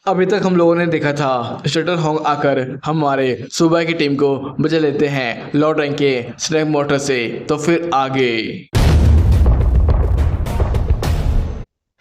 अभी तक हम लोगों ने देखा था शटल होंग आकर हमारे सुबह की टीम को बचा लेते हैं लॉर्ड रैंक के स्नैक मोटर से। तो फिर आगे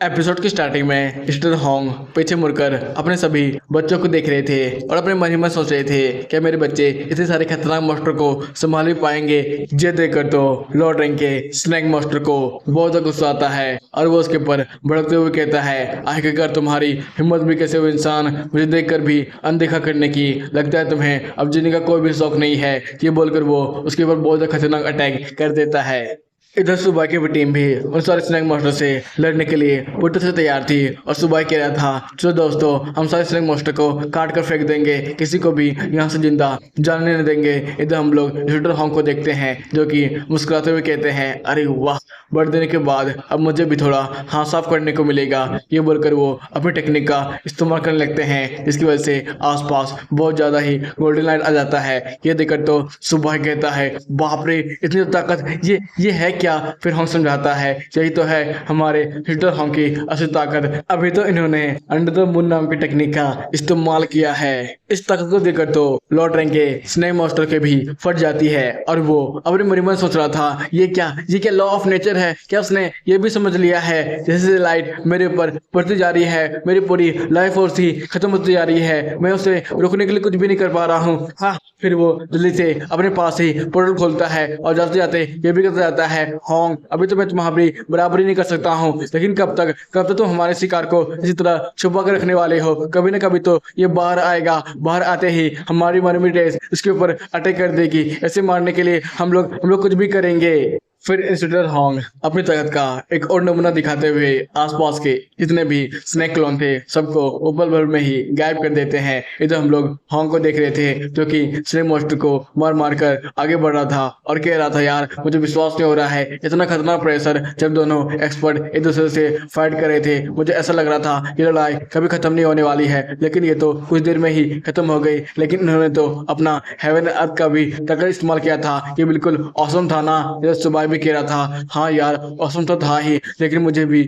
एपिसोड की स्टार्टिंग में मिस्टर होंग पीछे मुड़कर अपने सभी बच्चों को देख रहे थे और अपने मन ही मन सोच रहे थे कि मेरे बच्चे इतने सारे खतरनाक मॉन्स्टर को संभाल भी पाएंगे। ये देखकर तो लॉर्ड रैंक के स्नैक मॉन्स्टर को बहुत ज्यादा गुस्सा आता है और वो उसके ऊपर भड़कते हुए कहता है, आखिरकार तुम्हारी हिम्मत भी कैसे हो इंसान, मुझे देखकर भी अनदेखा करने की, लगता है तुम्हें अब जीने का कोई भी शौक नहीं है। ये बोलकर वो उसके ऊपर बहुत ज्यादा खतरनाक अटैक कर देता है। इधर सुबह की भी टीम भी उन सारे स्नैक मॉन्स्टर से लड़ने के लिए पूरी से तैयार थी और सुबह कह रहा था, चलो दोस्तों हम सारे स्नैक मॉन्स्टर को काट कर फेंक देंगे, किसी को भी यहाँ से जिंदा जाने नहीं देंगे। इधर हम लोग शूटर होंग को देखते हैं जो कि मुस्कुराते हुए कहते हैं, अरे वाह, बढ़ देने के बाद अब मुझे भी थोड़ा हाथ साफ करने को मिलेगा। ये बोलकर वो अपनी टेक्निक का इस्तेमाल करने लगते हैं जिसकी वजह से आसपास बहुत ज्यादा ही गोल्डन लाइट आ जाता है। ये देखकर तो सुबह कहता है, बाप रे इतनी ताकत, ये है क्या? फिर होंग समझाता है, यही तो है हमारे शूटर होंग की असली ताकत। अभी तो इन्होंने अंडर द मून नाम की टेक्निक का इस्तेमाल किया है। इस ताकत को देखकर तो लॉर्ड रैंक के स्नेक मॉन्स्टर के भी फट जाती है और वो अपने मन ही मन सोच रहा था, ये क्या लॉ ऑफ नेचर है क्या? उसने ये भी समझ लिया है जैसे लाइट मेरे ऊपर पड़ती जा रही है, मेरी पूरी लाइफ फोर्स ही खत्म होती जा रही है, मैं उसे रोकने के लिए कुछ भी नहीं कर पा रहा हूँ। हाँ, फिर वो जल्दी से अपने पास ही पोर्टल खोलता है और जाते जाते ये भी कहता जाता है, होंग अभी तो मैं तुम्हारी बराबरी नहीं कर सकता हूँ, लेकिन कब तक तुम हमारे शिकार को इसी तरह छुपा कर रखने वाले हो? कभी ना कभी तो ये बाहर आएगा, बाहर आते ही हमारी मरमी टेस इसके ऊपर अटैक कर देगी। ऐसे मारने के लिए हम लोग कुछ भी करेंगे। फिर इंस्पेक्टर होंग अपनी ताकत का एक और नमूना दिखाते हुए आसपास के जितने भी स्नेक क्लोन थे सबको उपल भर में ही गायब कर देते हैं। इधर हम लोग होंग को देख रहे थे जो कि स्नेक मॉन्स्टर को मार मार कर आगे बढ़ रहा था और कह रहा था, यार मुझे विश्वास नहीं हो रहा है, इतना खतरनाक प्रेशर। जब दोनों एक्सपर्ट एक दूसरे से फाइट कर रहे थे मुझे ऐसा लग रहा था ये लड़ाई कभी खत्म नहीं होने वाली है, लेकिन ये तो कुछ देर में ही खत्म हो गई। लेकिन उन्होंने तो अपना हेवन अर्थ का भी ताकत इस्तेमाल किया था, ये बिल्कुल औसम था ना? सुबह भी कह रहा था, हाँ यार औसम तो था ही, लेकिन मुझे भी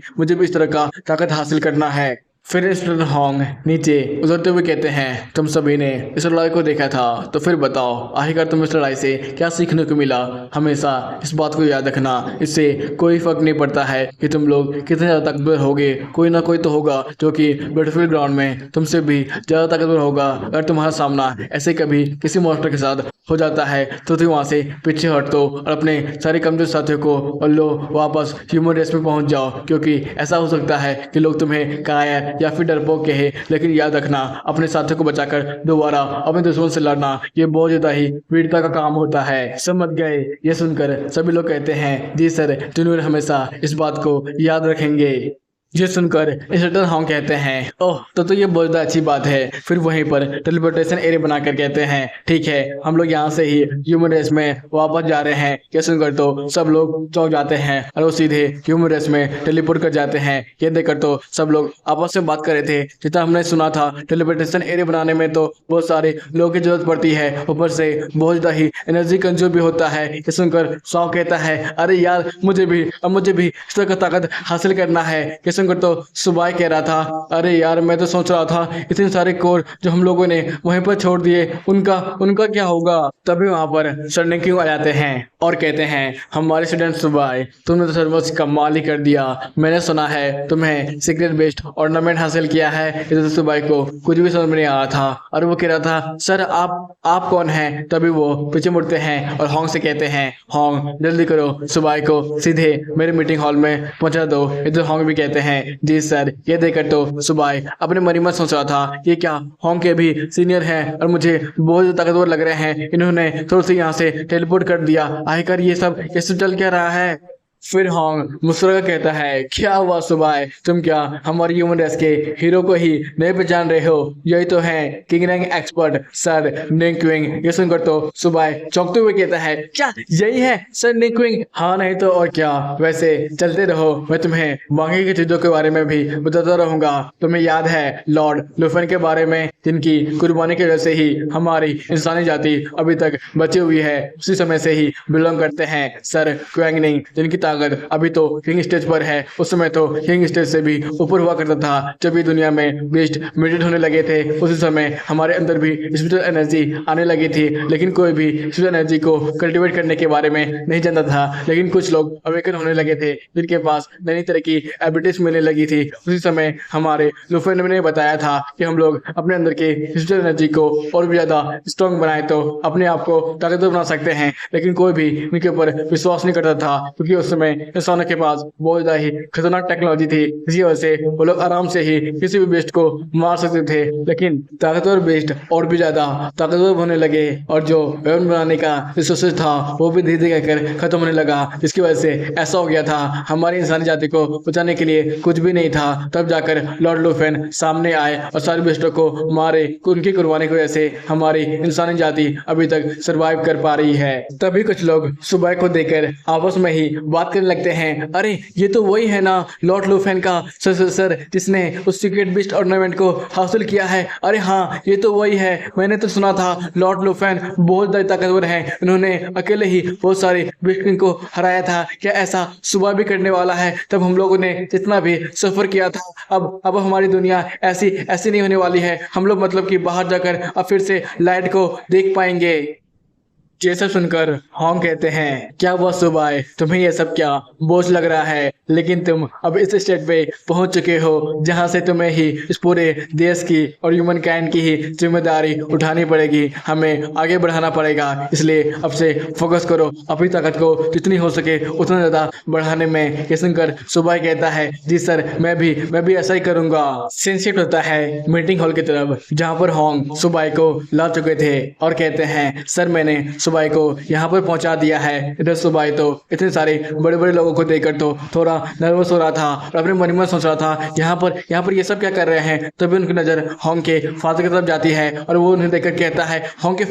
इस तरह का ताकत हासिल करना है। फिर इंस्पेक्टर होंग नीचे उतरते हुए कहते हैं, तुम सभी ने इस लड़ाई को देखा था, तो फिर बताओ आखिरकार तुम इस लड़ाई से क्या सीखने को मिला? हमेशा इस बात को याद रखना, इससे कोई फर्क नहीं पड़ता है कि तुम लोग कितने ज्यादा ताकतवर होगे, कोई ना कोई तो होगा जो कि बैटलफील्ड ग्राउंड में तुमसे भी ज्यादा ताकतवर होगा। अगर तुम्हारा सामना ऐसे कभी किसी मॉन्स्टर के साथ हो जाता है तो तुम वहां से पीछे हट दो और अपने सारे कमजोर साथियों को और लो वापस ह्यूमन रेस में पहुंच जाओ, क्योंकि ऐसा हो सकता है कि लोग तुम्हें कायर या फिर डरपोक कहे, लेकिन याद रखना अपने साथियों को बचाकर दोबारा अपने दुश्मन से लड़ना ये बहुत ज्यादा ही वीरता का काम होता है। समझ गए? ये सुनकर सभी लोग कहते हैं, जी सर, जूनियर हमेशा इस बात को याद रखेंगे। ये सुनकर इंस्पेक्टर होंग कहते हैं, ओह तो ये बहुत अच्छी बात है। फिर वहीं पर टेलीपोर्टेशन एरिया बनाकर कहते हैं, ठीक है हम लोग यहाँ से ही ह्यूमन रेस में वापस जा रहे हैं। ये सुनकर तो सब लोग चौंक जाते हैं और वो सीधे ह्यूमन रेस में टेलीपोर्ट कर जाते हैं। ये देखकर तो सब लोग आपस में बात कर रहे थे, जितना हमने सुना था टेलीपोर्टेशन एरिया बनाने में तो बहुत सारे लोगों की जरूरत पड़ती है, ऊपर से बहुत ज्यादा ही एनर्जी कंज्यूम भी होता है। ये सुनकर सौ कहता है, अरे यार मुझे भी इस तरह का ताकत हासिल करना है। सुनकर तो सुबह कह रहा था, अरे यार मैं तो सोच रहा था इतने सारे कोर जो हम लोगों ने वहीं पर छोड़ दिए उनका क्या होगा? तभी वहां पर सर ने क्यों आ जाते हैं और कहते हैं, हमारे स्टूडेंट सुबह, तुमने तो सर्वस कमाल ही कर दिया। मैंने सुना है तुम्हें सीक्रेट बेस्ड ऑर्नामेंट हासिल किया है। इधर तो सुबह को कुछ भी समझ में नहीं आ रहा था और वो कह रहा था, सर आप कौन हैं? तभी वो पीछे मुड़ते हैं और होंग से कहते हैं, होंग जल्दी करो, सुबह को सीधे मेरे मीटिंग हॉल में पहुंचा दो। इधर होंग भी कहते हैं, जी सर। ये देखकर तो सुबह अपने मन ही मन सोच रहा था, ये क्या होंग के भी सीनियर हैं और मुझे बहुत ताकतवर लग रहे हैं, इन्होंने थोड़ी सी यहाँ से टेलीपोर्ट कर दिया, आखिरकार ये सब कैसे चल क्या रहा है? फिर होंग मुस्कुरा कहता है, क्या हुआ सुबह, तुम क्या हमारी ह्यूमन रेस के हीरो को ही नहीं पहचान रहे हो? यही तो है किंग रैंक एक्सपर्ट सर निंगक्विंग। ये सुनकर तो सुबह चौंकते हुए कहता है, क्या यही है सर निंगक्विंग? हाँ नहीं तो और क्या। वैसे चलते रहो, मैं तुम्हें मांगे की चीजों के बारे में भी बताता रहूंगा। तुम्हें याद है लॉर्ड लुफन के बारे में, जिनकी कुर्बानी की वजह से ही हमारी इंसानी जाति अभी तक बची हुई है, उसी समय से ही बिलोंग करते हैं सर क्वेंगनिंग, जिनकी ताकत अभी तो किंग स्टेज पर है, उस समय तो किंग स्टेज से भी ऊपर हुआ करता था। जब ये दुनिया में बेस्ट म्यूटेट होने लगे थे उसी समय हमारे अंदर भी स्पिरिचुअल एनर्जी आने लगी थी, लेकिन कोई भी स्पिरिचुअल एनर्जी को कल्टीवेट करने के बारे में नहीं जानता था। लेकिन कुछ लोग अवेकन होने लगे थे जिनके पास नई तरह की एबिलिटीज मिलने लगी थी। उसी समय हमारे लुफेन ने बताया था कि हम लोग अपने अंदर के स्पिरिचुअल एनर्जी को और भी ज्यादा स्ट्रॉन्ग बनाए तो अपने आप को ताकतवर बना सकते हैं, लेकिन कोई भी उनके ऊपर विश्वास नहीं करता था क्योंकि उस समय इंसानों के पास बहुत ज्यादा ही खतरनाक टेक्नोलॉजी थी। इसी वजह से वो लोग आराम से ही किसी भी बेस्ट को मार सकते थे, लेकिन ताकतवर बेस्ट और भी ज्यादा ताकतवर होने लगे और जो वेपन बनाने का रिसोर्सेज था वो भी धीरे धीरे कर खत्म होने लगा, जिसकी वजह से ऐसा हो गया था हमारी इंसानी जाति को बचाने के लिए कुछ भी नहीं था। तब जाकर लॉर्ड लुफेन सामने आए और सारे बेस्टों को मारे। उनकी कुर्बानी की वजह से हमारी इंसानी जाति अभी तक सरवाइव कर पा रही है। तभी कुछ लोग सुबह को देखकर आपस में ही बात करने लगते हैं, अरे ये तो वही है ना लॉर्ड लुफेन का सर जिसने उस सीक्रेट बीस्ट ऑर्नामेंट को हासिल किया है। अरे हाँ ये तो वही है, मैंने तो सुना था लॉर्ड लुफेन बहुत ज्यादा ताकतवर है, उन्होंने अकेले ही बहुत सारे बीस्ट किंग को हराया था। क्या ऐसा सुबह भी करने वाला है? तब हम लोगों ने जितना भी सफर किया था अब हमारी दुनिया ऐसी नहीं होने वाली है। हम लोग मतलब कि बाहर जाकर अब फिर से लाइट को देख पाएंगे। ये सब सुनकर होंग कहते हैं, क्या हुआ सुबह, तुम्हें ये सब क्या बोझ लग रहा है? लेकिन तुम अब इस स्टेट पे पहुंच चुके हो जहां से तुम्हें ही इस पूरे देश की और ह्यूमन काइंड की ही जिम्मेदारी उठानी पड़ेगी, हमें आगे बढ़ाना पड़ेगा। इसलिए अब से फोकस करो, अपनी ताकत को जितनी हो सके उतना ज्यादा बढ़ाने में। ये सुनकर सुबह कहता है, जी सर मैं भी ऐसा ही करूंगा। सीन शिफ्ट होता है मीटिंग हॉल की तरफ जहाँ पर होंग सुबह को ला चुके थे और कहते हैं, सर मैंने सुबह को यहाँ पर पहुंचा दिया है। इधर सुबह तो इतने सारे बड़े बड़े लोगों को देखकर तो थोड़ा नर्वस हो रहा था और अपने मन में सोच रहा था यहाँ पर ये सब क्या कर रहे हैं। तभी उनकी नजर होंग के फादर की तरफ जाती है और वो उन्हें देखकर कहता है, होंग के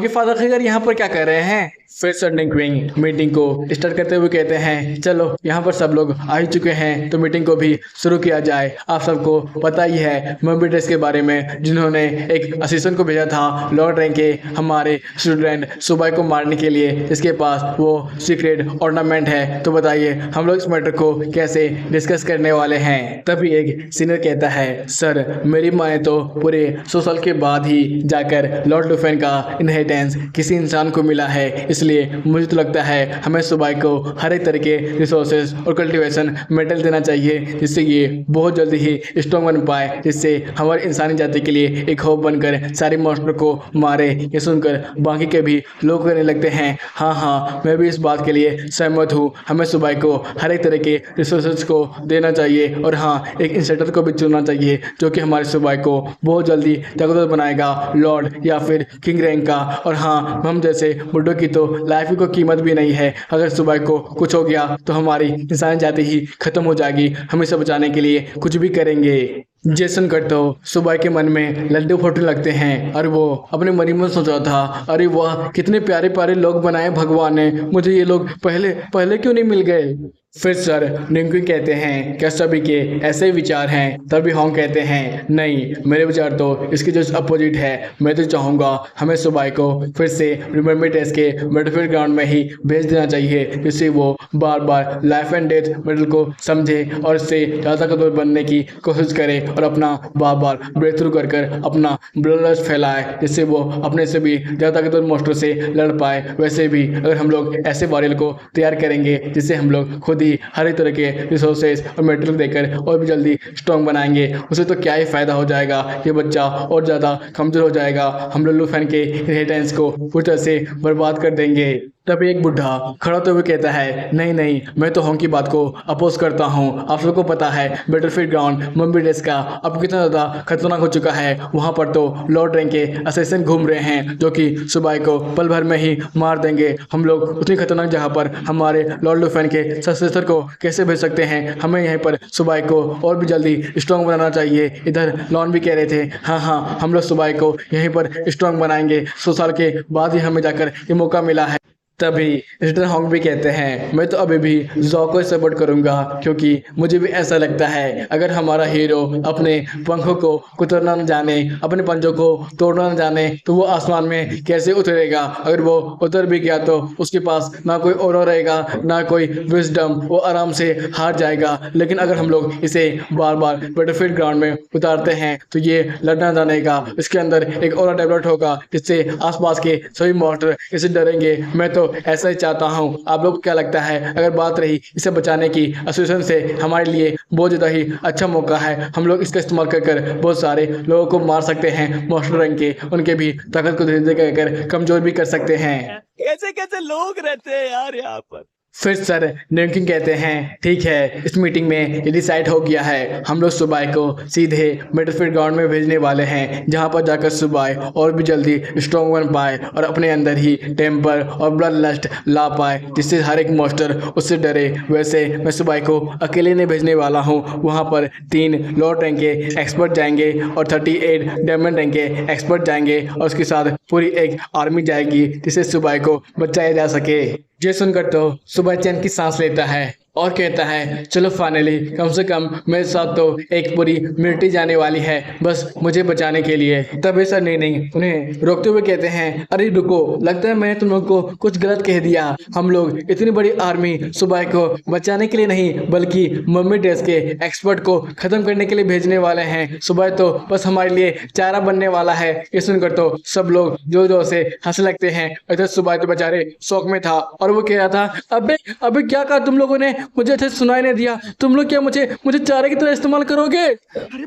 फादर खैर यहाँ पर क्या कर रहे हैं? फिर सडन क्विंग मीटिंग को स्टार्ट करते हुए कहते हैं, चलो यहाँ पर सब लोग आ ही चुके हैं तो मीटिंग को भी शुरू किया जाए। आप सबको पता ही है मम्बीड्रेस के बारे में, जिन्होंने एक असिस्टेंट को भेजा था लॉर्ड रैंक के हमारे स्टूडेंट सुबह को मारने के लिए, जिसके पास वो सीक्रेट ऑर्नामेंट है। तो बताइए हम लोग इस मैटर को कैसे डिस्कस करने वाले हैं। तभी एक सीनियर कहता है, सर मेरी माने तो पूरे 100 साल के बाद ही जाकर लॉर्ड लुफेन का इनहेरिटेंस किसी इंसान को मिला है, इसलिए मुझे तो लगता है हमें सुबह को हर एक तरह के रिसोर्सेज और कल्टीवेशन मेटल देना चाहिए, जिससे ये बहुत जल्दी ही स्ट्रॉन्ग बन पाए, जिससे हमारी इंसानी जाति के लिए एक होप बनकर सारे मॉन्स्टर को मारे। ये सुनकर बाकी के भी लोग कहने लगते हैं, हाँ मैं भी इस बात के लिए सहमत हूँ, हमें सुबह को हर एक तरह के रिसोर्सेज को देना चाहिए और हाँ एक इंस्ट्रक्टर को भी चुनना चाहिए जो कि हमारे सुबह को बहुत जल्दी ताकतवर बनाएगा, लॉर्ड या फिर किंग रैंक का। और हाँ हम जैसे बुड्ढों की तो लाइफ की कोई कीमत भी नहीं है, अगर सुबह को कुछ हो गया तो हमारी इंसान जाति ही खत्म हो जाएगी। हम इसे बचाने के लिए कुछ भी करेंगे। जेसन कर तो सुबह के मन में लड्डू फूटने लगते हैं और वो अपने मन में सोच रहा था, अरे वाह कितने प्यारे प्यारे लोग बनाए भगवान ने, मुझे ये लोग पहले क्यों नहीं मिल गए। फिर सर निंकू कहते हैं, क्या सभी के ऐसे विचार हैं? तभी होंग कहते हैं, नहीं मेरे विचार तो इसके जस्ट अपोजिट है। मैं तो चाहूँगा हमें सुबह को फिर से रिमेंबर टेस्ट के बैटलफील्ड ग्राउंड में ही भेज देना चाहिए, जिससे वो बार बार लाइफ एंड डेथ मेडल को समझे और इससे ज़्यादा ताकतवर बनने की कोशिश करे और अपना बार बार ब्रेक थ्रू कर अपना ब्लड फैलाए, जिससे वो अपने से भी ज़्यादा ताकतवर मॉन्स्टर से लड़ पाए। वैसे भी अगर हम लोग ऐसे वॉरियर को तैयार करेंगे जिससे हम लोग खुद हर एक तरह के रिसोर्सेज और मटेरियल देकर और भी जल्दी स्ट्रॉन्ग बनाएंगे, उसे तो क्या ही फायदा हो जाएगा, ये बच्चा और ज्यादा कमजोर हो जाएगा, हम लोग लुफेन के इनहेरिटेंस को पूरी तरह से बर्बाद कर देंगे। तभी एक बुढ़ा खड़ा होते हुए कहता है, नहीं मैं तो होंग की बात को अपोज करता हूँ। आप सबको पता है बैटलफील्ड ग्राउंड मम्बीड्रेस का अब कितना ज़्यादा खतरनाक हो चुका है, वहाँ पर तो लॉर्ड रैंक के असिस्टेंट घूम रहे हैं जो कि सुबह को पल भर में ही मार देंगे। हम लोग उतनी खतरनाक जगह पर हमारे लॉर्ड लुफेन के सक्सेसर को कैसे भेज सकते हैं? हमें यहीं पर सुबह को और भी जल्दी स्ट्रॉन्ग बनाना चाहिए। इधर लॉन भी कह रहे थे, हाँ हम लोग सुबह को यहीं पर स्ट्रॉन्ग बनाएंगे, 100 साल के बाद ही हमें जाकर ये मौका मिला है। तभी रिटर्न हॉन्ग भी कहते हैं मैं तो अभी भी जॉ को सपोर्ट करूंगा, क्योंकि मुझे भी ऐसा लगता है अगर हमारा हीरो अपने पंखों को कुतरना न जाने, अपने पंजों को तोड़ना न जाने, तो वो आसमान में कैसे उतरेगा। अगर वो उतर भी गया तो उसके पास ना कोई और रहेगा ना कोई विजडम, वो आराम से हार जाएगा। लेकिन अगर हम लोग इसे बार बार बैटलफील्ड ग्राउंड में उतारते हैं तो ये लड़ना जानेगा, इसके अंदर एक और डेवलप होगा जिससे आसपास के सभी मॉन्स्टर इसे डरेंगे। मैं तो ऐसा ही चाहता हूँ। आप लोग को क्या लगता है? अगर बात रही इसे बचाने की, एसोसिएशन से हमारे लिए बहुत ज़्यादा ही अच्छा मौका है। हम लोग इसका इस्तेमाल कर बहुत सारे लोगों को मार सकते हैं, मॉन्स्टर रैंक के, उनके भी ताकत को धीरे धीरे कर कमजोर भी कर सकते हैं। कैसे कैसे लोग रहते हैं यार यहाँ पर। फिर सर नेमकिंग कहते हैं ठीक है, इस मीटिंग में ये डिसाइड हो गया है, हम लोग सुबाई को सीधे बैटलफील्ड ग्राउंड में भेजने वाले हैं, जहां पर जाकर सुबाई और भी जल्दी स्ट्रॉन्ग बन पाए और अपने अंदर ही टेम्पर और ब्लड लस्ट ला पाए, जिससे हर एक मॉन्स्टर उससे डरे। वैसे मैं सुबाई को अकेले नहीं भेजने वाला हूँ, वहाँ पर 3 लोअर रैंक के एक्सपर्ट जाएंगे और 38 डायमंड रैंक के एक्सपर्ट जाएंगे और उसके साथ पूरी एक आर्मी जाएगी जिससे सुबाई को बचाया जा सके। ये सुनकर तो सुबह चैन की सांस लेता है और कहता है चलो फाइनली कम से कम मेरे साथ तो एक पूरी मिलिट्री जाने वाली है, बस मुझे बचाने के लिए। तभी सर नहीं उन्हें रोकते हुए कहते हैं अरे रुको, लगता है मैंने तुम लोग को कुछ गलत कह दिया। हम लोग इतनी बड़ी आर्मी सुबह को बचाने के लिए नहीं बल्कि मम्मी ड्रेस के एक्सपर्ट को खत्म करने के लिए भेजने वाले हैं। सुबह तो बस हमारे लिए चारा बनने वाला है। ये सुनकर तो सब लोग जोर जोर से हंसने लगते हैं। इधर सुबह तो बेचारे शौक में था और वो कह रहा था अबे अबे क्या कहा तुम लोगों ने, मुझे अच्छे से सुनाई नहीं दिया। तुम लोग क्या मुझे चारे की तरह इस्तेमाल करोगे? अरे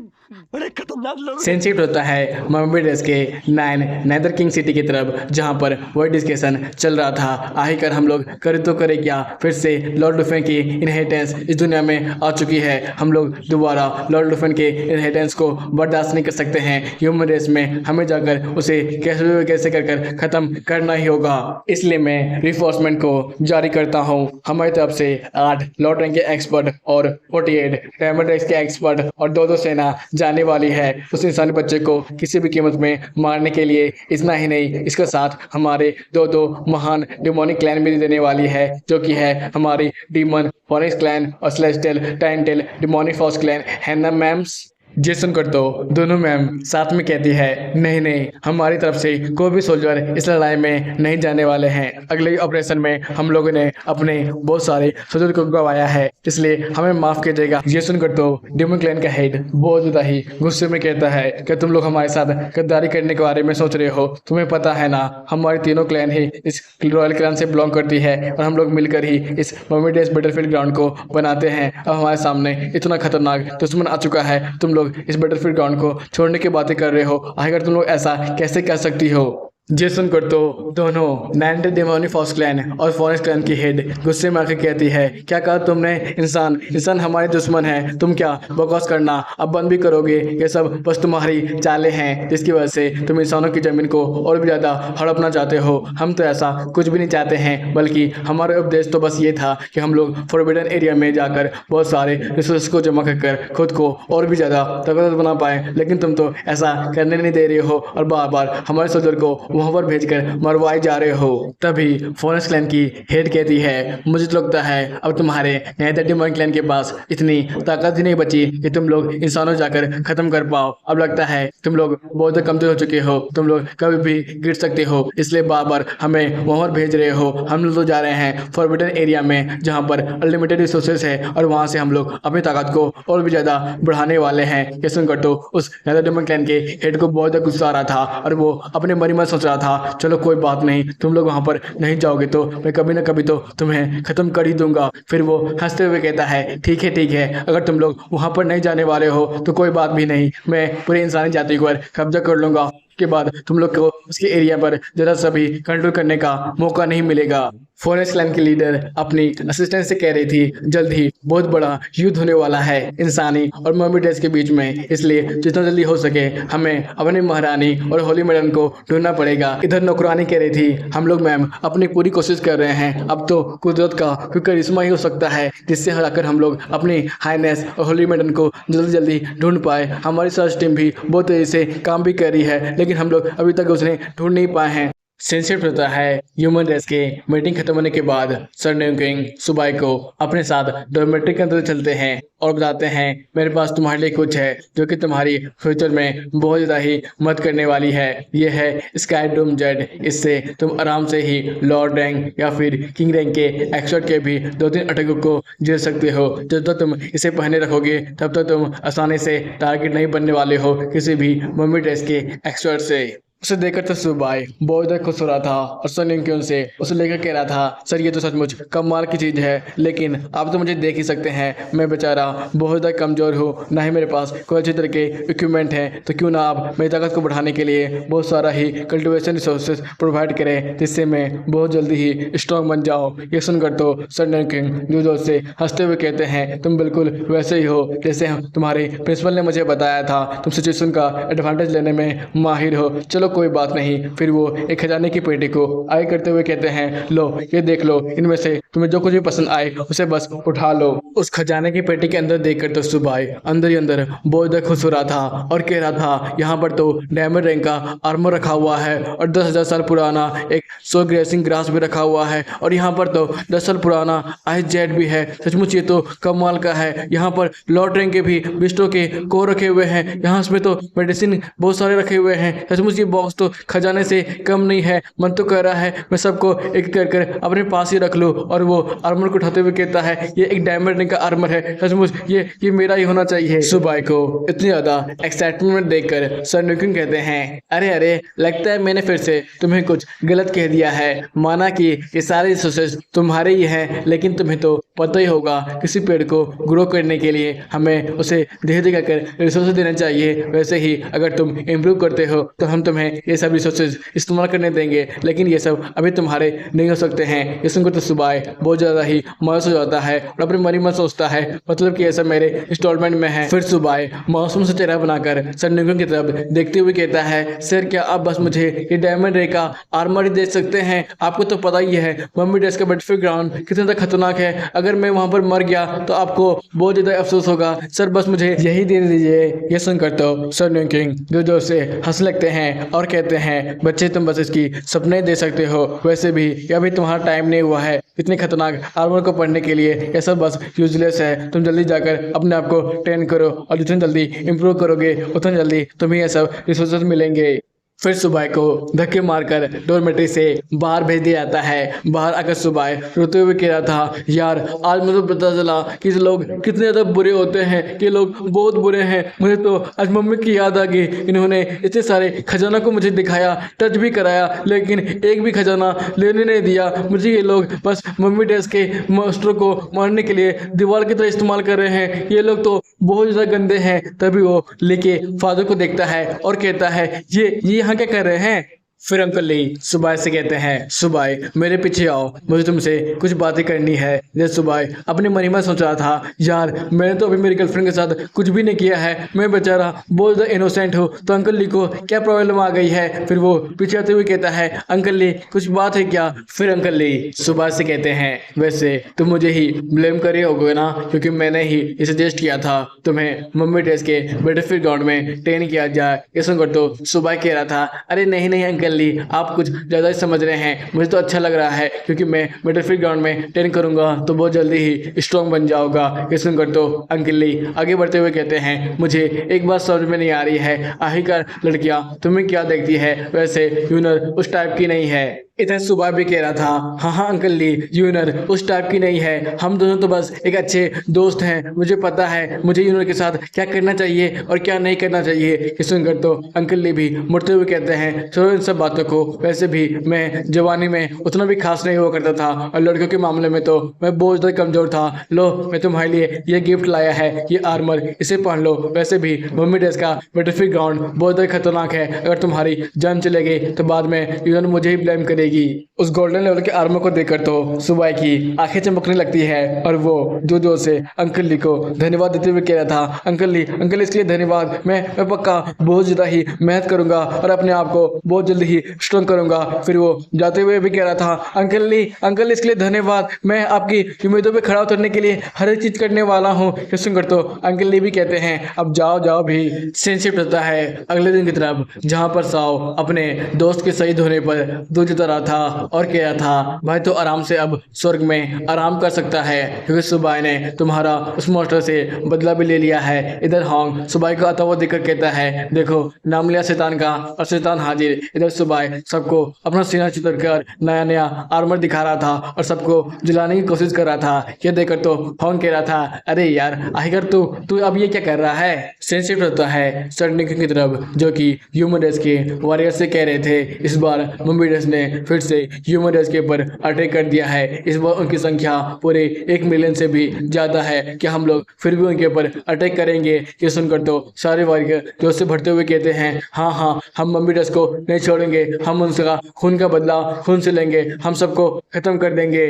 बड़े खतरनाक लोग। सेंसिटिव होता है मम्मी डेस के 9 नेदर किंग सिटी की तरफ, जहां पर वही डिस्कशन चल रहा था। आखिरकार हम लोग करे तो करे क्या, फिर से लॉर्ड लुफेन की इनहेरिटेंस इस दुनिया में आ चुकी है। हम लोग दोबारा लॉर्ड लुफेन के इनहेरिटेंस को बर्दाश्त नहीं कर सकते हैं। ह्यूमन रेस में हमें जाकर उसे कैसे कर खत्म करना ही होगा। इसलिए मैं रिफोर्समेंट को जारी करता हूँ। हमारी तरफ से 8 लॉर्ड रैंक के एक्सपर्ट और 48 डायमंड रैंक के एक्सपर्ट और 2 सेना जाने वाली है उस इंसानी बच्चे को किसी भी कीमत में मारने के लिए। इतना ही नहीं, इसके साथ हमारे 2 महान डिमोनिक क्लैन भी देने वाली है, जो कि है हमारी डीमन फॉरेक्स क्लैन और सेलेस्टियल टाइंटेल डिमोनिक फॉक्स क्लैन। हैना मैम्स ये सुनकर तो दोनों मैम साथ में कहती है नहीं हमारी तरफ से कोई भी सोल्जर इस लड़ाई में नहीं जाने वाले हैं। अगले ऑपरेशन में हम लोगों ने अपने बहुत सारे सोल्जर को गंवाया है, इसलिए हमें माफ कीजिएगा। ये सुनकर तो डेमन क्लैन का हेड बहुत ज्यादा ही गुस्से में कहता है कि तुम लोग हमारे साथ गद्दारी करने के बारे में सोच रहे हो। तुम्हें पता है ना हमारी तीनों क्लैन ही इस रॉयल क्लैन से बिलोंग करती है और हम लोग मिलकर ही इस मम्मी डेस बैटलफील्ड ग्राउंड को बनाते हैं। अब हमारे सामने इतना खतरनाक दुश्मन आ चुका है, तुम लोग इस बैटलफील्ड ग्राउंड को छोड़ने की बातें कर रहे हो। आखिर तुम लोग ऐसा कैसे कर सकती हो? जे सुनकर तो दोनों नैंडे डेमोनी फॉक्स क्लैन और फॉरेस्ट क्लैन की हेड गुस्से में आकर कहती है क्या कहा तुमने? इंसान हमारे दुश्मन है, तुम क्या बकवास करना अब बंद भी करोगे? ये सब बस तुम्हारी चालें हैं जिसकी वजह से तुम इंसानों की जमीन को और भी ज़्यादा हड़पना चाहते हो। हम तो ऐसा कुछ भी नहीं चाहते हैं, बल्कि हमारा उपदेश तो बस ये था कि हम लोग फॉरबिडन एरिया में जाकर बहुत सारे रिसोर्स को जमा कर खुद को और भी ज़्यादा ताकतवर बना पाए, लेकिन तुम तो ऐसा करने नहीं दे रहे हो और बार बार हमारे सोल्जर को वहां पर भेजकर मरवाए जा रहे हो। तभी फॉरेस्ट क्लैन की हेड कहती है मुझे तो लगता है अब तुम्हारे नेदर डेमन क्लैन के पास इतनी ताकत ही नहीं बची कि तुम लोग इंसानों जाकर खत्म कर पाओ। अब लगता है तुम लोग बहुत कमजोर हो चुके हो, तुम लोग कभी भी गिर सकते हो, इसलिए बार बार हमें वहां पर भेज रहे हो। हम लोग तो जा रहे हैं फॉरबिडन एरिया में जहाँ पर अनलिमिटेड रिसोर्सेज है और वहां से हम लोग अपनी ताकत को और भी ज्यादा बढ़ाने वाले हैं। ये सुनकर तो उस नेदर डेमन क्लैन के हेड को बहुत ज्यादा गुस्सा आ रहा था और वो अपने मन में सोच रहा था चलो कोई बात नहीं, तुम लोग वहां पर नहीं जाओगे तो मैं कभी ना कभी तो तुम्हें खत्म कर ही दूंगा। फिर वो हंसते हुए कहता है ठीक है, अगर तुम लोग वहां पर नहीं जाने वाले हो तो कोई बात भी नहीं, मैं पूरी इंसानी जाति पर कब्जा कर लूंगा। के बाद तुम लोग को उसके एरिया पर जरा सा भी कंट्रोल करने का मौका नहीं मिलेगा। फॉरेस्ट क्लैन की लीडर अपनी असिस्टेंट से कह रही थी जल्द ही बहुत बड़ा युद्ध होने वाला है इंसानी और मर्मी डेस के बीच में, इसलिए जितना जल्दी हो सके हमें अपनी महारानी और होली मैडम को ढूंढना पड़ेगा। इधर नौकरानी कह रही थी हम लोग मैम अपनी पूरी कोशिश कर रहे हैं, अब तो कुदरत का कोई करिश्मा ही हो सकता है जिससे हराकर हम लोग अपनी हाईनेस और होली मैडम को जल्दी ढूंढ पाए। हमारी सर्च टीम भी बहुत तेजी से काम भी कर रही है, लेकिन हम लोग अभी तक उसे ढूंढ नहीं पाए हैं। सेंसिटिव होता है ह्यूमन रेस के मीटिंग खत्म होने के बाद सर न्यूकिंग सुबाई को अपने साथ डॉर्मेट्री के अंदर चलते हैं और बताते हैं मेरे पास तुम्हारे लिए कुछ है जो कि तुम्हारी फ्यूचर में बहुत ज़्यादा ही मदद करने वाली है। ये है स्काई डूम जेट। इससे तुम आराम से ही लॉर्ड रैंक या फिर किंग रैंक के एक्सपर्ट के भी 2-3 अटैकों को जीत सकते हो। जब तक तुम इसे पहने रखोगे तब तक तुम आसानी से टारगेट नहीं बनने वाले हो किसी भी मम्मी टेस्ट के एक्सपर्ट से। उसे देखकर तो सुबाई बहुत ज़्यादा खुश हो रहा था और सन यूंग उनसे उसे लेकर कह रहा था सर ये तो सचमुच कमाल की चीज़ है, लेकिन आप तो मुझे देख ही सकते हैं मैं बेचारा बहुत ज़्यादा कमज़ोर हूँ, ना ही मेरे पास कोई अच्छी तरह के इक्विपमेंट हैं, तो क्यों ना आप मेरी ताकत को बढ़ाने के लिए बहुत सारा ही कल्टिवेशन रिसोर्सेज प्रोवाइड करें जिससे मैं बहुत जल्दी ही स्ट्रॉन्ग बन जाऊँ। ये सुनकर तो सन यूंग जो से हंसते हुए कहते हैं तुम बिल्कुल वैसे ही हो जैसे हम तुम्हारे प्रिंसिपल ने मुझे बताया था, तुम सिचुएशन का एडवांटेज लेने में माहिर हो। चलो कोई बात नहीं। फिर वो एक खजाने की पेटी को आगे करते हुए कहते हैं लो ये देख लो, इनमें से तुम्हें जो कुछ भी पसंद आए उसे बस उठा लो। उस खजाने की पेटी के अंदर देखकर तो सुबाई अंदर ही अंदर बहुत ज्यादा खुश हो रहा था और कह रहा था यहाँ पर तो डायमंड रैंक का आर्मर रखा हुआ है और 10,000 साल पुराना एक सो ग्रेसिंग ग्रास भी रखा हुआ है और यहाँ पर तो 10 साल पुराना आइस जेट भी है। सचमुच ये तो कमाल का है। यहाँ पर लॉर्ड रैंक के भी बिस्टो के को रखे हुए हैं, यहाँ इसमें तो मेडिसिन बहुत सारे रखे हुए हैं। सचमुच ये बॉक्स तो खजाने से कम नहीं है। मन तो कह रहा है मैं सबको एक कर कर अपने पास ही रख लूं। और वो आर्मर को उठाते हुए कहता है ये एक डायमंड रैंक का आर्मर है, सचमुच ये मेरा ही होना चाहिए। सुबाई को इतनी ज्यादा एक्साइटमेंट देखकर सर न्यूकिन कहते हैं अरे अरे लगता है मैंने फिर से तुम्हें कुछ गलत कह दिया है। माना कि ये सारे रिसोर्सेज तुम्हारे ही हैं, लेकिन तुम्हें तो पता ही होगा किसी पेड़ को ग्रो करने के लिए हमें उसे धीरे धीरे कर रिसोर्सेज देना चाहिए। वैसे ही अगर तुम इम्प्रूव करते हो तो हम तुम्हें ये सब रिसोर्सेज इस्तेमाल करने देंगे, लेकिन ये सब अभी तुम्हारे नहीं हो सकते हैं। ये सुनकर तो सुबाई बहुत ज़्यादा ही मायूस हो जाता है और अपने मन ही मन सोचता है मतलब कि ये सब मेरे इंस्टॉलमेंट में है। फिर सुबाई मासूम से चेहरा बनाकर सर न्यूकिन की तरफ देखते हुए कहता है सर क्या आप बस मुझे ये डायमंड रे का आर्मर ही दे सकते हैं? आपको तो पता ही है मम्मी डेस्क का बैटलफील्ड ग्राउंड कितना ज़्यादा खतरनाक है। अगर मैं वहाँ पर मर गया तो आपको बहुत ज़्यादा अफसोस होगा। सर बस मुझे यही दे दीजिए। ये सुनकर तो सर न्यूकिन जो से हंस लगते हैं और कहते हैं बच्चे तुम बस इसकी सपने दे सकते हो, वैसे भी ये अभी तुम्हारा टाइम नहीं हुआ है इतने खतरनाक आर्मर को पढ़ने के लिए। ये सब बस यूजलेस है। तुम जल्दी जाकर अपने आप को ट्रेन करो और जितनी जल्दी इम्प्रूव करोगे उतना जल्दी तुम्हें ये सब रिसोर्सेज मिलेंगे। फिर सुबाई को धक्के मारकर डॉर्मेट्री से बाहर भेज दिया जाता है। बाहर आकर सुबाई रोते हुए कह रहा था यार आज मुझे पता चला कि ये लोग कितने ज़्यादा बुरे होते हैं, कि लोग बहुत बुरे हैं। मुझे तो आज मम्मी की याद आ गई। इन्होंने इतने सारे खजाना को मुझे दिखाया, टच भी कराया, लेकिन एक भी खजाना लेने नहीं दिया मुझे। ये लोग बस मम्मी डेस्क के मास्टर को मारने के लिए दीवार की तरह इस्तेमाल कर रहे हैं। ये लोग तो बहुत ज़्यादा गंदे हैं। तभी वो लेके फादर को देखता है और कहता है ये क्या कर रहे हैं? फिर अंकल ली सुबाई से कहते हैं सुबाई मेरे पीछे आओ, मुझे तुमसे कुछ बातें करनी है। जैसे सुबाई अपने मन ही में सोच रहा था यार मैंने तो अभी मेरी गर्लफ्रेंड के साथ कुछ भी नहीं किया है, मैं बेचारा बहुत ज़्यादा इनोसेंट हूँ, तो अंकल ली को क्या प्रॉब्लम आ गई है? फिर वो पीछे आते हुए कहता है अंकल ली कुछ बात है क्या? फिर अंकल ली सुबाई से कहते हैं वैसे तुम मुझे ही ब्लेम करे होगे ना, क्योंकि मैंने ही ये सजेस्ट किया था तुम्हें मम्मी टेस्ट के बैटलफील्ड ग्राउंड में ट्रेन किया जाए। ये सुनकर तो सुबाई कह रहा था अरे नहीं अंकल ली आप कुछ ज़्यादा ही समझ रहे हैं। मुझे तो अच्छा लग रहा है क्योंकि मैं बैटलफील्ड ग्राउंड में ट्रेन करूंगा तो बहुत जल्दी ही स्ट्रॉन्ग बन जाऊंगा। ये सुनकर तो अंकल ली आगे बढ़ते हुए कहते हैं मुझे एक बात समझ में नहीं आ रही है, आखिरकार लड़कियां तुम्हें क्या देखती है? वैसे यूनर उस टाइप की नहीं है। इधर सुबह भी कह रहा था हाँ अंकल ली यूनर उस टाइप की नहीं है, हम दोनों तो बस एक अच्छे दोस्त हैं। मुझे पता है मुझे यूनर के साथ क्या करना चाहिए और क्या नहीं करना चाहिए। ये सुनकर तो अंकल ली भी मुड़ते हुए कहते हैं छोड़ो इन सब बातों को, वैसे भी मैं जवानी में उतना भी खास नहीं हुआ करता था और लड़कियों के मामले में तो मैं बहुत ज़्यादा कमज़ोर था। लो मैं तुम्हारे लिए ये गिफ्ट लाया है, ये आर्मर, इसे पहन लो। वैसे भी मम्मी डेस्क का बैटलफील्ड ग्राउंड बहुत ज़्यादा खतरनाक है, अगर तुम्हारी जान चले गई तो बाद में यूनर मुझे ही ब्लेम करेगी। देगी। उस गोल्डन लेवल के आर्मर को देखकर तो सुबाई की आंखें चमकने लगती है और वो जो से अंकल ली को धन्यवाद देते हुए कह रहा था, अंकल ली इसके लिए धन्यवाद। मैं पक्का बहुत ज़्यादा ही मेहनत करूंगा और अपने आप को बहुत जल्दी ही स्ट्रॉन्ग करूंगा। फिर वो जाते हुए भी कह रहा था, अंकल ली इसके लिए धन्यवाद। मैं आपकी उम्मीदों पे खड़ा उतरने के लिए हर एक चीज करने वाला हूँ। ये सुनकर तो अंकल ली भी कहते हैं, अब जाओ भी। सीन शिफ्ट होता है अगले दिन की तरफ, जहाँ पर साओ अपने दोस्त के शहीद होने पर दुख जता रहा था और कह रहा था, भाई तो आराम से अब स्वर्ग में आराम कर सकता है, क्योंकि सुबाई ने तुम्हारा उस मॉन्स्टर से बदला भी ले लिया है। इधर होंग सुबाई को आता हुआ देखकर कहता है, देखो नाम लिया शैतान का और शैतान हाजिर। इधर सुबाई सबको अपना सीना चितर कर नया आर्मर दिखा रहा था और सबको जलाने की कोशिश कर रहा था। यह देखकर तो होंग कह रहा था, अरे यार आखिर तू अब ये क्या कर रहा है। सेंसिटिव होता है सर्टनिक की तरफ, जो कि ह्यूमन रेस के वॉरियर से कह रहे थे, इस बार मुंबई रेस ने फिर से ह्यूमन रेस के ऊपर अटैक कर दिया है। इस बार उनकी संख्या पूरे 1 मिलियन से भी ज्यादा है। क्या हम लोग फिर भी उनके ऊपर अटैक करेंगे। ये सुनकर तो सारे वॉरियर जोश से भरते हुए कहते हैं, हाँ हम मुंबई रेस को नहीं छोड़ेंगे, हम उनका खून का बदला खून से लेंगे, हम सबको खत्म कर देंगे।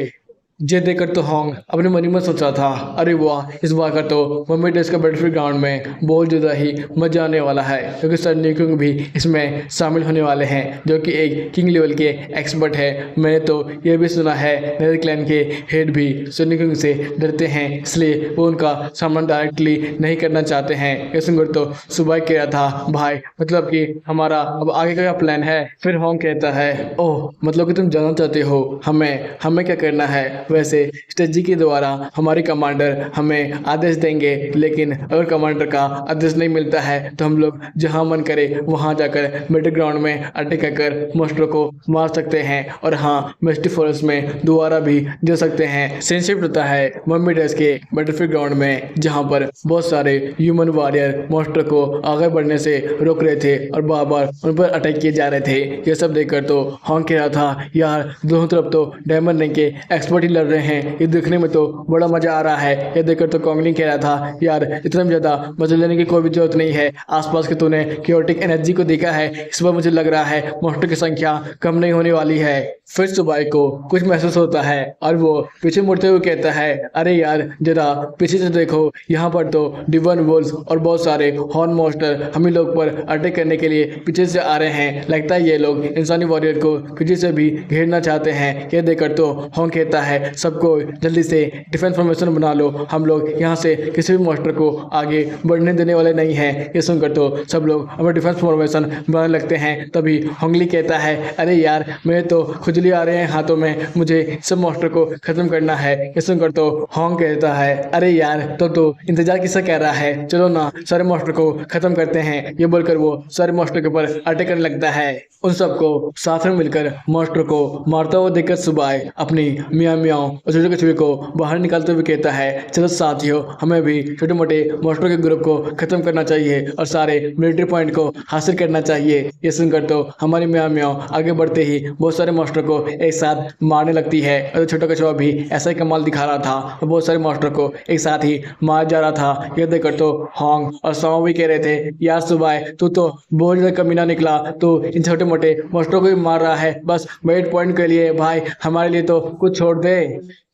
ये देखकर तो होंग अपने मन में सोच रहा था, अरे वाह इस बार का तो मुंबई टेस्ट का बैटलफील्ड ग्राउंड में बहुत ज़्यादा ही मजा आने वाला है, क्योंकि सर निकुंग भी इसमें शामिल होने वाले हैं, जो कि एक किंग लेवल के एक्सपर्ट है। मैंने तो ये भी सुना है नेदर क्लैन के हेड भी सर निकुंग से डरते हैं, इसलिए वो उनका सामना डायरेक्टली नहीं करना चाहते हैं। ये सुनकर तो सुबह कह रहा था, भाई मतलब कि हमारा अब आगे का क्या प्लान है। फिर होंग कहता है, ओह मतलब कि तुम जानना चाहते हो हमें क्या करना है। वैसे स्ट्रेटजी के द्वारा हमारे कमांडर हमें आदेश देंगे, लेकिन अगर कमांडर का आदेश नहीं मिलता है तो हम लोग जहां मन करे वहां जाकर बैटल ग्राउंड में अटैक कर मॉन्स्टर को मार सकते हैं, और हाँ मिस्टी फॉरेस्ट में दोबारा भी जा सकते हैं। सेंसिटिव होता है मम्मी डेस के बैटलफील्ड ग्राउंड में, जहां पर बहुत सारे ह्यूमन वॉरियर मॉन्स्टर को आगे बढ़ने से रोक रहे थे और बार बार उन पर अटैक किए जा रहे थे। ये सब देखकर तो होंग कह रहा था, यार दोनों तरफ तो डायमंड रिंग के एक्सपर्ट ही लड़ रहे हैं, ये देखने में तो बड़ा मजा आ रहा है। ये देखकर तो कॉन्गलिंग कह रहा था, यार इतना ज्यादा मजा लेने की कोई भी जरूरत नहीं है, आसपास के तूने क्योटिक एनर्जी को देखा है, इस बार मुझे लग रहा है मॉन्स्टर की संख्या कम नहीं होने वाली है। फिर सुबाई को कुछ महसूस होता है और वो पीछे मुड़ते हुए कहता है, अरे यार जरा पीछे से देखो, यहाँ पर तो डिवन वुल्स और बहुत सारे हॉर्न मॉन्स्टर हम ही लोग पर अटैक करने के लिए पीछे से आ रहे हैं। लगता है ये लोग इंसानी वॉरियर को पीछे से भी घेरना चाहते हैं। यह देखकर तो होंग कहता है, सबको जल्दी से डिफेंस फॉर्मेशन बना लो, हम लोग यहाँ से किसी भी मॉन्स्टर को आगे बढ़ने देने वाले नहीं हैं। ये सुनकर तो सब लोग अपना डिफेंस फॉर्मेशन बनाने लगते हैं। तभी होंगली कहता है, अरे यार मेरे तो खुजली आ रहे हैं हाथों में, मुझे सब मॉन्स्टर को खत्म करना है। ये सुनकर तो होंग कहता है, अरे यार तो इंतजार किसका कह रहा है, चलो ना सारे मॉन्स्टर को खत्म करते हैं। ये बोलकर वो सारे मॉन्स्टर के ऊपर अटैक करने लगता है। उन सबको साथ में मिलकर मॉन्स्टर को मारता हुआ देखकर सुबाई अपनी मियाँ मियाँ और छोटे कछुए को बाहर निकालते हुए कहता है, चलो साथियों हमें भी छोटे मोटे मॉन्स्टर के ग्रुप को खत्म करना चाहिए और सारे मिलिट्री पॉइंट को हासिल करना चाहिए। ये सुनकर तो हमारी मियाँ मियाँ आगे बढ़ते ही बहुत सारे मॉन्स्टर को एक साथ मारने लगती है, और छोटा कछुआ भी ऐसा ही कमाल दिखा रहा था और बहुत सारे मॉन्स्टर को एक साथ ही मार जा रहा था। यह देखकर तो होंग और साओ भी कह रहे थे, यार सुबाई तू तो बहुत ज्यादा कमीना निकला, तो इन छोटे मोटे मॉन्स्टरों को भी मार रहा है, बस वेट पॉइंट के लिए भाई हमारे लिए तो कुछ छोड़ दे।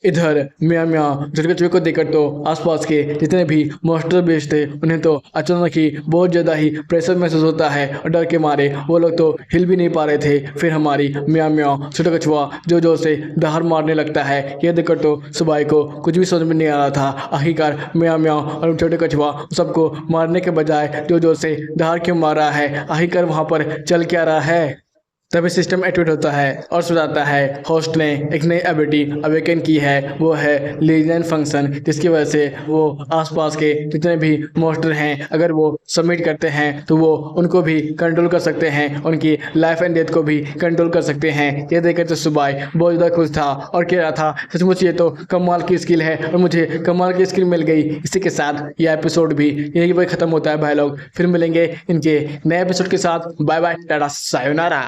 इधर मियाँ मियाँ छोटे कछुए को देखकर तो आसपास के जितने भी मॉन्स्टर बेस थे उन्हें तो अचानक ही बहुत ज़्यादा ही प्रेशर महसूस होता है और डर के मारे वो लोग तो हिल भी नहीं पा रहे थे। फिर हमारी मियाँ मियाँ छोटा कछुआ जो से दहाड़ मारने लगता है। यह देखकर तो सुबाई को कुछ भी समझ में नहीं आ रहा था, आखिरकार मियाँ मियाँ और छोटे कछुआ सबको मारने के बजाय जो से दहाड़ क्यों मार रहा है, आखिरकार वहाँ पर चल क्या रहा है। तभी सिस्टम एक्टिवेट होता है और सुझाता है होस्ट ने एक नई एबिलिटी अवेकन की है, वो है लीजन फंक्शन, जिसकी वजह से वो आसपास के जितने भी मॉन्स्टर हैं अगर वो सबमिट करते हैं तो वो उनको भी कंट्रोल कर सकते हैं, उनकी लाइफ एंड डेथ को भी कंट्रोल कर सकते हैं। ये देखकर तो सुबाई बहुत ज़्यादा खुश था और कह रहा था, सचमुच ये तो कमाल की स्किल है और मुझे कमाल की स्किल मिल गई। इसी के साथ यह एपिसोड भी यही पर ख़त्म होता है भाई लोग, फिर मिलेंगे इनके नए एपिसोड के साथ। Bye bye, tata, sayonara.